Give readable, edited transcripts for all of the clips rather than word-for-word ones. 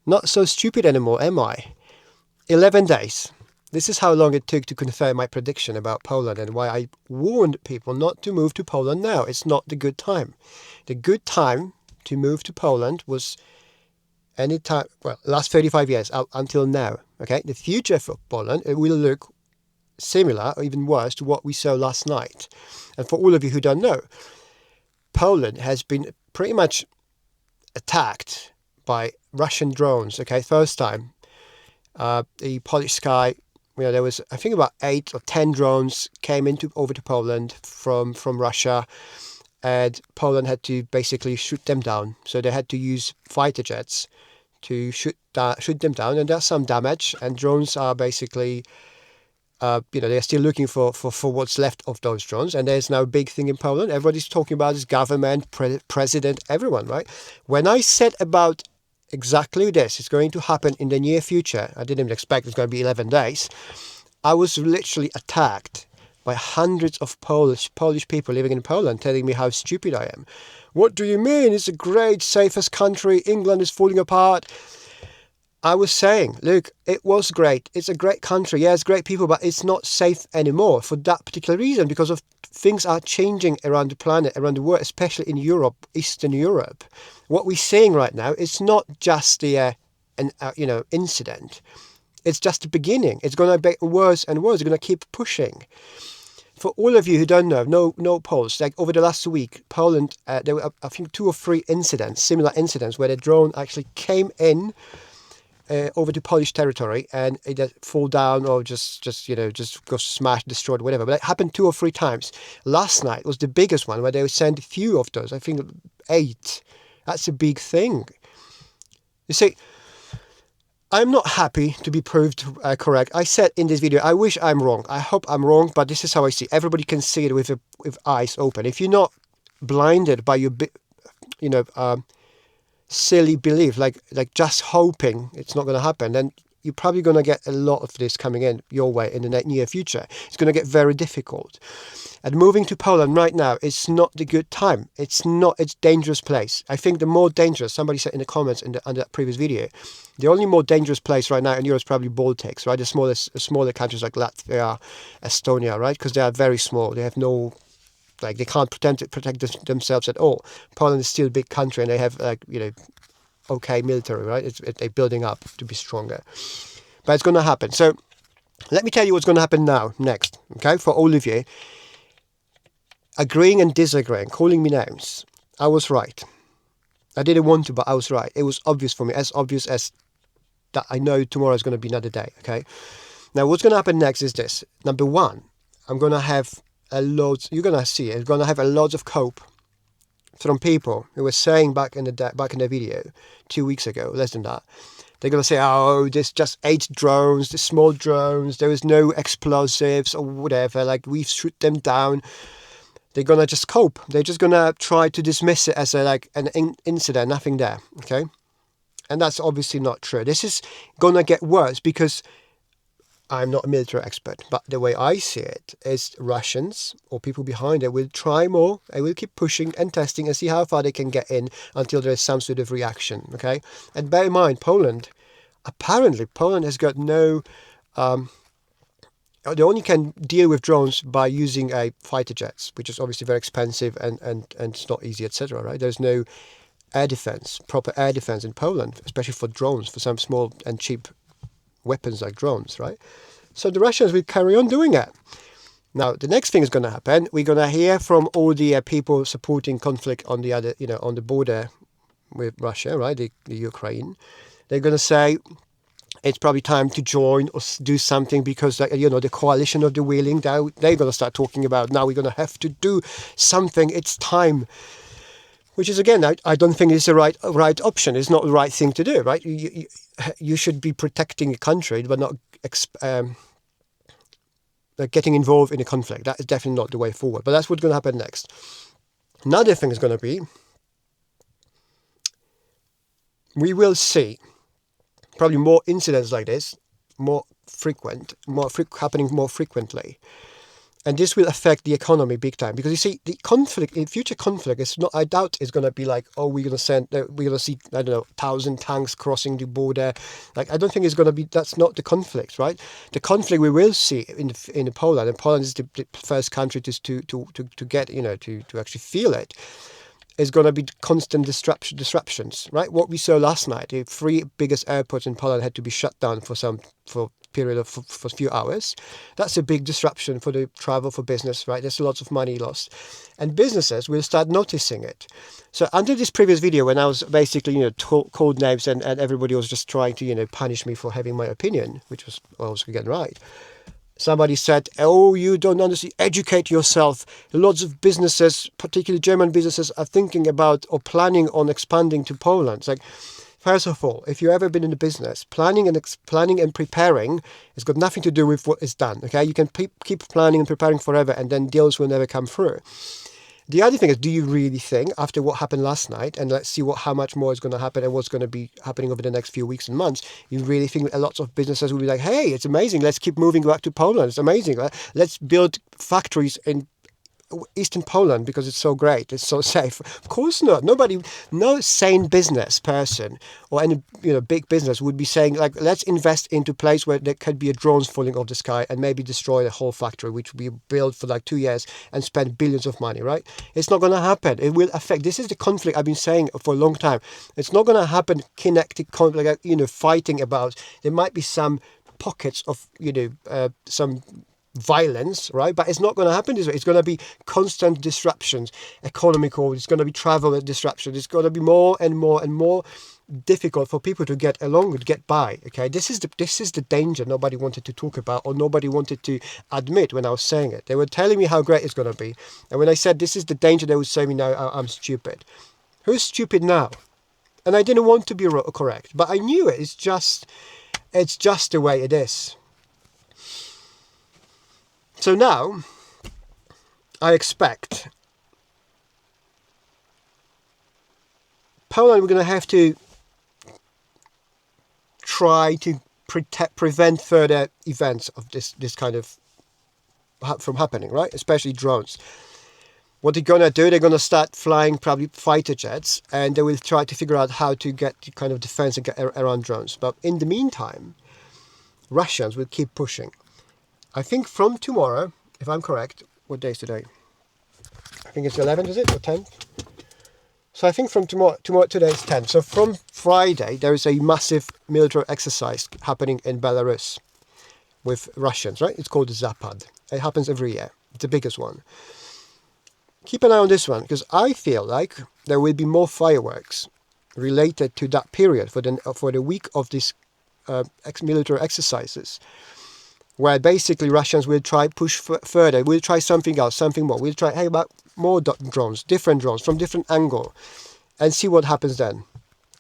Not so stupid anymore, am I? 11 days. This is how long it took to confirm my prediction about Poland and why I warned people not to move to Poland now. It's not the good time. The good time to move to Poland was any time, last 35 years up until now. Okay, the future for Poland, it will look similar or even worse to what we saw last night. And for all of you who don't know, Poland has been pretty much attacked by Russian drones. Okay, first time, the Polish sky. There was, I think, about 8 or 10 drones came over to Poland from Russia, and Poland had to basically shoot them down. So they had to use fighter jets to shoot them down, and there's some damage. And drones are basically, they're still looking for what's left of those drones. And there's now a big thing in Poland. Everybody's talking about this government, president, everyone, right? When I said about exactly this, it's going to happen in the near future. I didn't expect it's going to be 11 days. I was literally attacked by hundreds of Polish people living in Poland telling me how stupid I am. What do you mean? It's a great, safest country. England is falling apart. I was saying, look, it was great. It's a great country. Yeah, it's great people, but it's not safe anymore for that particular reason, because of things are changing around the planet, around the world, especially in Europe, Eastern Europe. What we're seeing right now, it's not just an incident. It's just the beginning. It's going to be worse and worse. It's going to keep pushing. For all of you who don't know, no polls, like over the last week, Poland, there were, I think, 2 or 3 similar incidents, where the drone actually came in over to Polish territory and it just fall down or just go smashed, destroyed, whatever. But it happened 2 or 3 times. Last night was the biggest one, where they sent a few of those. I think 8. That's a big thing. You see, I'm not happy to be proved correct. I said in this video, I wish I'm wrong. I hope I'm wrong, but this is how I see. Everybody can see it with eyes open. If you're not blinded by your, silly belief, like just hoping it's not going to happen, then you're probably going to get a lot of this coming in your way in the near future. It's going to get very difficult. And moving to Poland right now, it's not the good time. It's dangerous place. I think the more dangerous, somebody said in the comments under that previous video, the only more dangerous place right now in Europe is probably Baltics, right? The smaller countries like Latvia, Estonia, right? Because they are very small. They have no, they can't protect themselves at all. Poland is still a big country, and they have okay military, right? They're building up to be stronger. But it's going to happen. So let me tell you what's going to happen next, okay? For all of you, agreeing and disagreeing, calling me names, I was right. I didn't want to, but I was right. It was obvious for me, as obvious as that I know tomorrow is going to be another day, okay? Now, what's going to happen next is this. Number 1, I'm going to have you're going to see it, I'm going to have a lot of cope from people who were saying back in the video 2 weeks ago, less than that. They're going to say, oh, there's just 8 drones, the small drones, there is no explosives or whatever, we've shot them down. They're going to just cope. They're just going to try to dismiss it as an incident, nothing there, okay? And that's obviously not true. This is going to get worse, because I'm not a military expert, but the way I see it is Russians or people behind it will try more. They will keep pushing and testing and see how far they can get in until there is some sort of reaction, okay? And bear in mind, Poland has got no... they only can deal with drones by using fighter jets, which is obviously very expensive and it's not easy, etc., right? There's no proper air defense in Poland, especially for drones, for some small and cheap weapons like drones, right? So the Russians will carry on doing it. Now, the next thing is going to happen. We're going to hear from all the people supporting conflict on the other, on the border with Russia, right? The Ukraine. They're going to say it's probably time to join or do something, because the coalition of the willing, they're going to start talking about, now we're going to have to do something. It's time. Which is, again, I don't think it's the right option. It's not the right thing to do, right? You should be protecting a country, but not getting involved in a conflict. That is definitely not the way forward. But that's what's going to happen next. Another thing is going to be, we will see probably more incidents like this, happening more frequently. And this will affect the economy big time, because you see, the conflict, in future conflict, is not. I doubt it's going to be like, oh, we're going to see, I don't know, 1,000 tanks crossing the border. Like, I don't think it's going to be. That's not the conflict, right? The conflict we will see in Poland, and Poland is the first country to get, to actually feel it, is going to be constant disruptions, right? What we saw last night, the 3 biggest airports in Poland had to be shut down for period of for a few hours. That's a big disruption for the travel, for business, right? There's lots of money lost, and businesses will start noticing it. So under this previous video, when I was basically called names, and everybody was just trying to punish me for having my opinion, which was again right. Somebody said, oh, you don't understand, educate yourself. Lots of businesses, particularly German businesses, are thinking about or planning on expanding to Poland. It's like, first of all, if you've ever been in a business, planning and preparing has got nothing to do with what is done. Okay, you can keep planning and preparing forever, and then deals will never come through. The other thing is, do you really think, after what happened last night, and let's see how much more is going to happen and what's going to be happening over the next few weeks and months, you really think a lot of businesses will be like, hey, it's amazing, let's keep moving back to Poland, it's amazing, let's build factories in Eastern Poland because it's so great, it's so safe? Of course not. No sane business person or any big business would be saying, like, let's invest into a place where there could be drones falling off the sky and maybe destroy the whole factory, which we built for like 2 years and spend billions of money, right? It's not going to happen. It will affect. This is the conflict I've been saying for a long time. It's not going to happen kinetic conflict, fighting about. There might be some pockets of some violence, right? But it's not going to happen this way. It's going to be constant disruptions, economical. It's going to be travel disruptions. It's going to be more and more and more difficult for people to get along and get by. Okay, this is the danger nobody wanted to talk about, or nobody wanted to admit when I was saying it. They were telling me how great it's going to be, and when I said this is the danger, they would say me, no, I'm stupid. Who's stupid now? And I didn't want to be correct, but I knew it. It's just the way it is. So now, I expect Poland, we're going to have to try to prevent further events of this kind of from happening, right? Especially drones. What they're going to do, they're going to start flying probably fighter jets, and they will try to figure out how to get the kind of defense and get around drones. But in the meantime, Russians will keep pushing. I think from tomorrow, if I'm correct, what day is today? I think it's 11th, is it? Or 10th? So I think from tomorrow today is 10th. So from Friday, there is a massive military exercise happening in Belarus with Russians, right? It's called the Zapad. It happens every year. It's the biggest one. Keep an eye on this one, because I feel like there will be more fireworks related to that period for the week of these military exercises, where basically Russians will try push further. We'll try something else, something more. We'll try, hey, about more drones, different drones from different angle, and see what happens then.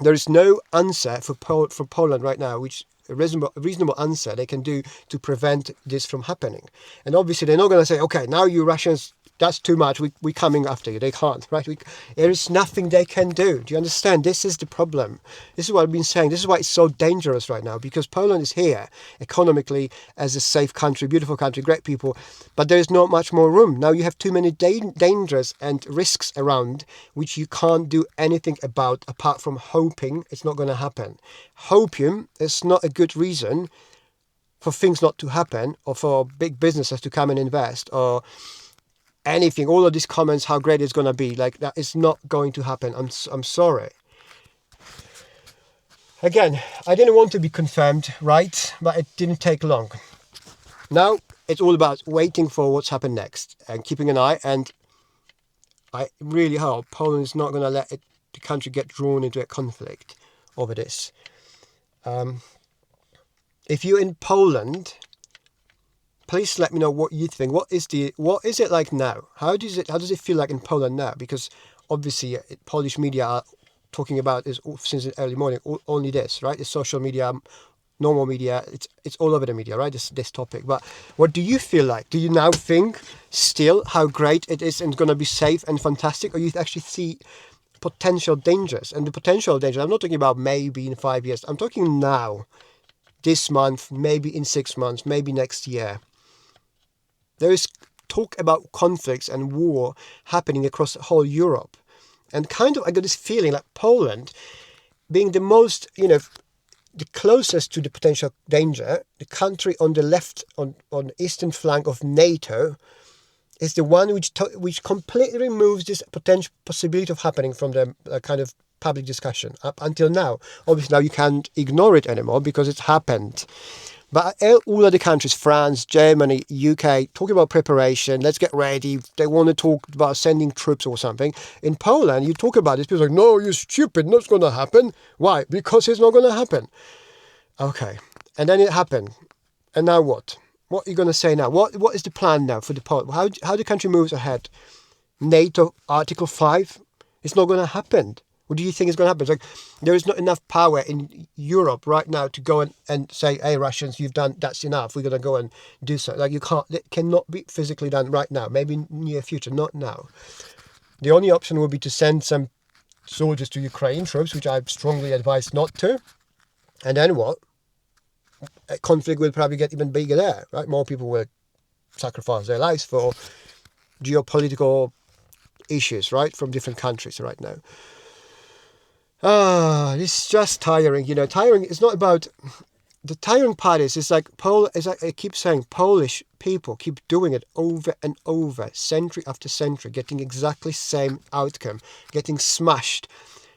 There is no answer for Poland right now, which a reasonable answer they can do to prevent this from happening. And obviously they're not going to say, okay, now you Russians, that's too much, we're coming after you. They can't, right? There is nothing they can do. Do you understand? This is the problem. This is what I've been saying. This is why it's so dangerous right now, because Poland is here economically as a safe country, beautiful country, great people, but there is not much more room. Now you have too many dangers and risks around, which you can't do anything about apart from hoping it's not going to happen. Hoping is not a good reason for things not to happen, or for big businesses to come and invest, or anything. All of these comments, how great it's going to be, like, that is not going to happen. I'm sorry. Again, I didn't want to be confirmed, right? But it didn't take long. Now it's all about waiting for what's happened next and keeping an eye. And I really hope Poland is not going to let the country get drawn into a conflict over this. If you're in Poland, please let me know what you think. What is it like now? How does it feel like in Poland now? Because obviously Polish media are talking about this since the early morning. Only this, right? The social media, normal media. It's all over the media, right? This topic. But what do you feel like? Do you now think still how great it is and going to be safe and fantastic, or you actually see potential dangers? And the potential danger, I'm not talking about maybe in 5 years. I'm talking now, this month, maybe in 6 months, maybe next year. There is talk about conflicts and war happening across whole Europe. And kind of, I got this feeling like Poland, being the most, the closest to the potential danger, the country on the left, on the eastern flank of NATO, is the one which completely removes this potential possibility of happening from the kind of public discussion up until now. Obviously, now you can't ignore it anymore because it's happened. But all other countries, France, Germany, UK, talking about preparation, let's get ready. They want to talk about sending troops or something. In Poland, you talk about this, people are like, no, you're stupid, not going to happen. Why? Because it's not going to happen. Okay. And then it happened. And now what? What are you going to say now? What is the plan now for the Poland? How the country moves ahead? NATO Article 5? It's not going to happen. What do you think is going to happen? It's like there is not enough power in Europe right now to go and say, hey, Russians, you've done, that's enough. We're going to go and do so. Like it cannot be physically done right now. Maybe in near future, not now. The only option would be to send some soldiers to Ukraine, troops, which I strongly advise not to. And then what? A conflict will probably get even bigger there, right? More people will sacrifice their lives for geopolitical issues, right? From different countries right now. It's just tiring, tiring is not about the tiring part is like as I keep saying, Polish people keep doing it over and over, century after century, getting exactly same outcome, getting smashed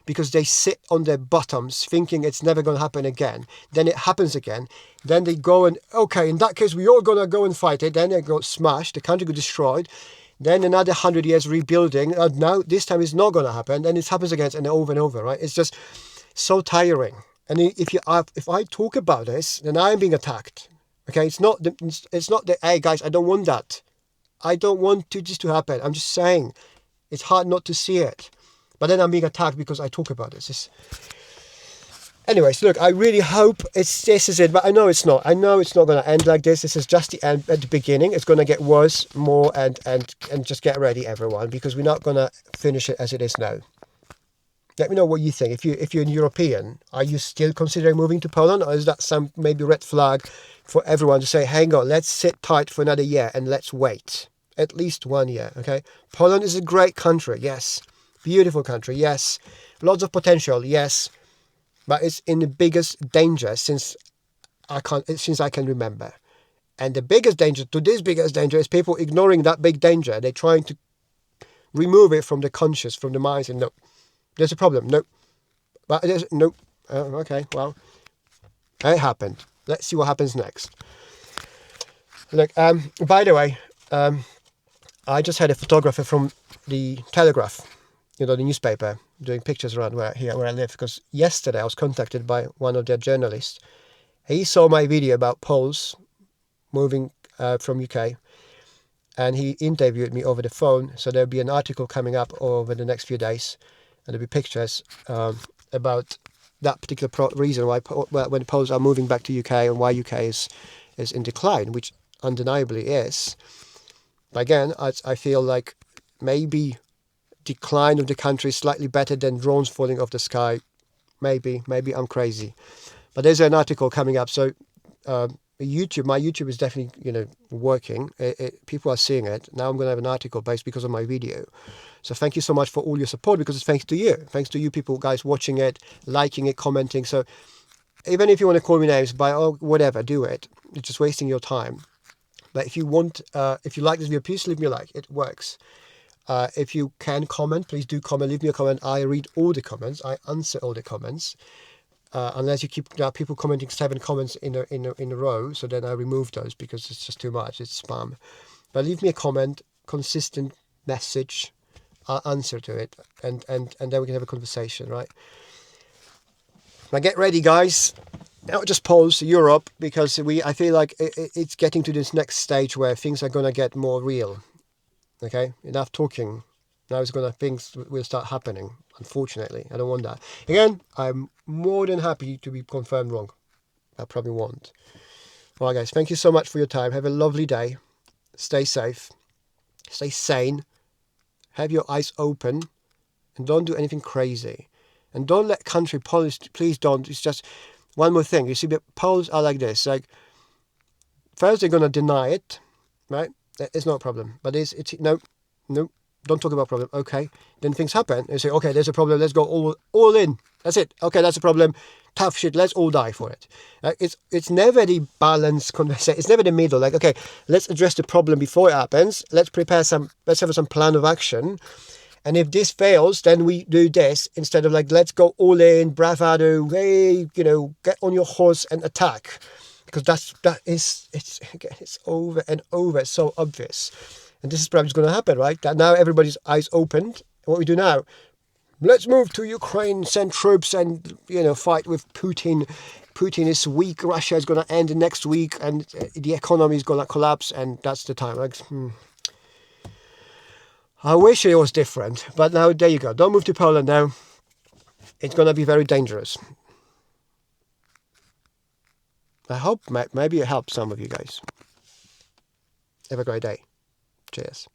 because they sit on their bottoms thinking it's never going to happen again. Then it happens again. Then they go and, okay, in that case, we all going to go and fight it. Then they go smashed, the country got destroyed. Then another 100 years rebuilding. Now this time it's not going to happen. Then it happens again and over, right? It's just so tiring. And if I talk about this, then I'm being attacked. Okay, it's not the hey guys, I don't want that. I don't want this to happen. I'm just saying, it's hard not to see it. But then I'm being attacked because I talk about this. Anyways, look, I really hope this is it, but I know it's not. I know it's not going to end like this. This is just the end at the beginning. It's going to get worse, more, and just get ready, everyone, because we're not going to finish it as it is now. Let me know what you think. If you're a European, are you still considering moving to Poland, or is that some maybe red flag for everyone to say, hang on, let's sit tight for another year and let's wait at least 1 year, okay? Poland is a great country, yes. Beautiful country, yes. Lots of potential, yes. But it's in the biggest danger since I can remember. And the biggest danger is people ignoring that big danger. They're trying to remove it from the conscious, from the minds, and no, there's a problem. No, but there's no. Okay, well, it happened. Let's see what happens next. Look, by the way, I just had a photographer from the Telegraph, the newspaper, doing pictures around where I live, because yesterday I was contacted by one of their journalists. He saw my video about Poles moving from UK, and he interviewed me over the phone. So there'll be an article coming up over the next few days, and there'll be pictures about that particular reason why when Poles are moving back to UK and why UK is in decline, which undeniably is. But again, I feel like maybe decline of the country is slightly better than drones falling off the sky. Maybe I'm crazy, but there's an article coming up. So my YouTube is definitely working. People are seeing it now. I'm going to have an article based because of my video. So thank you so much for all your support, because it's thanks to you people guys watching it, liking it, commenting. So even if you want to call me names, whatever, do it. It's just wasting your time. But if you like this video, please leave me a like. It works. If you can comment, please do comment. Leave me a comment. I read all the comments. I answer all the comments. Unless you keep people commenting 7 comments in a row, so then I remove those because it's just too much. It's spam. But leave me a comment, consistent message. I'll answer to it, and then we can have a conversation, right? Now get ready, guys. Not just Poles, Europe, because I feel like it's getting to this next stage where things are gonna get more real. Okay, enough talking. Now things will start happening. Unfortunately, I don't want that. Again, I'm more than happy to be confirmed wrong. I probably won't. All right, guys, thank you so much for your time. Have a lovely day. Stay safe. Stay sane. Have your eyes open, and don't do anything crazy. And don't let country politics. Please don't. It's just one more thing. You see, the Poles are like this. Like, first they're gonna deny it, right? It's not a problem. But it's no, no. Don't talk about problem. Okay. Then things happen. You say, okay, there's a problem. Let's go all in. That's it. Okay, that's a problem. Tough shit. Let's all die for it. It's never the balanced conversation. It's never the middle. Like, okay, let's address the problem before it happens. Let's have some plan of action. And if this fails, then we do this instead of like, let's go all in, bravado, hey, get on your horse and attack. Because it's over and over. It's so obvious. And this is probably going to happen, right? That now everybody's eyes opened. And what we do now, let's move to Ukraine, send troops and, fight with Putin. Putin is weak. Russia is going to end next week and the economy is going to collapse. And that's the time. Like, I wish it was different. But now, there you go. Don't move to Poland now. It's going to be very dangerous. I hope maybe it helps some of you guys. Have a great day. Cheers.